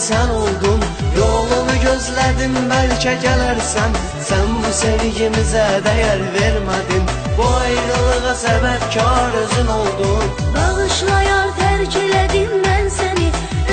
sen oldun. Yolunu gözledim, belki gelersen. Sen bu sevgimize değer vermedin. Bu ayrılığa sebepkar özün oldun. Bağışla yar, terk elədim ben seni.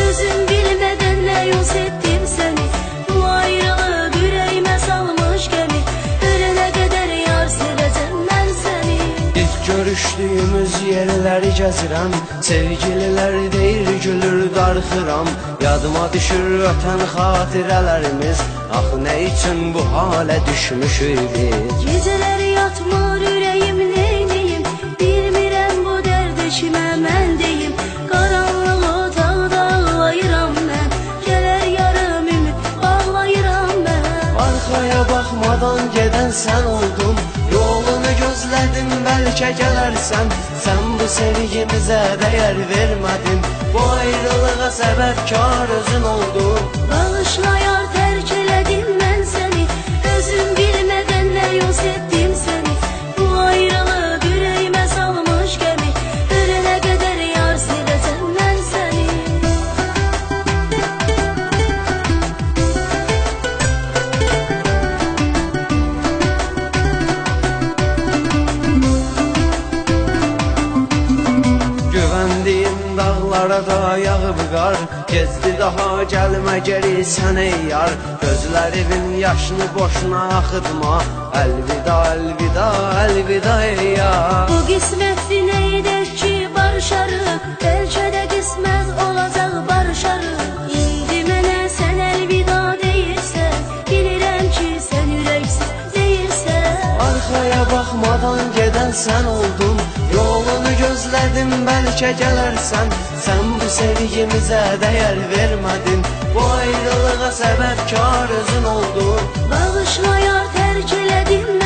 Özüm bilmeden ne yol ettim seni. Bu ayrılık yüreğime salmış gemi. Ölene kadar yar seveceğim ben seni. İlk görüştüğümüz yerleri gezirəm. Sevgililer deyir gülür darxıram. Yadıma düşür öten xatirələrimiz. Ah ne için bu hale düşmüşük biz. Geceler yatmır yüreğim, neyniyim? Bilmirəm bu dərd eşimə mən deyim. Qaranlığı dağda ayıram mən. Gələr yarım ümid bağlayıram mən. Arkaya bakmadan geden sen oldun. Yolunu gözledim, belki gelersen. Sen bu sevgimize değer vermedin. Bu ayrılığa sebepkar özün oldun. Bağışla yar, terk elədim ben seni. Özüm bilmeden ne yol ettim seni. Bu ayrılık yüreğime salmış gemi. Ölene kadar yar seveceğim ben seni. Güvendiğim dağlara da yağıb qar. Gezdi daha gəlmə geri sən ey yar. Gözlərimin yaşını boşuna axıtma. Əlvida, əlvida, əlvida ey yar. Bu qismətli nə edək ki barışarıq. Bəlkə də qismət olacaq barışarıq. İndi mənə sən əlvida deyirsən. Bilirəm ki sən ürəksiz deyirsən. Arkaya bakmadan geden sen oldun. Yolunu gözledim, belki gelersen. Sen bu sevgimize değer vermedin. Bu ayrılığa sebepkar özün oldun. Bağışla yar, terk elədim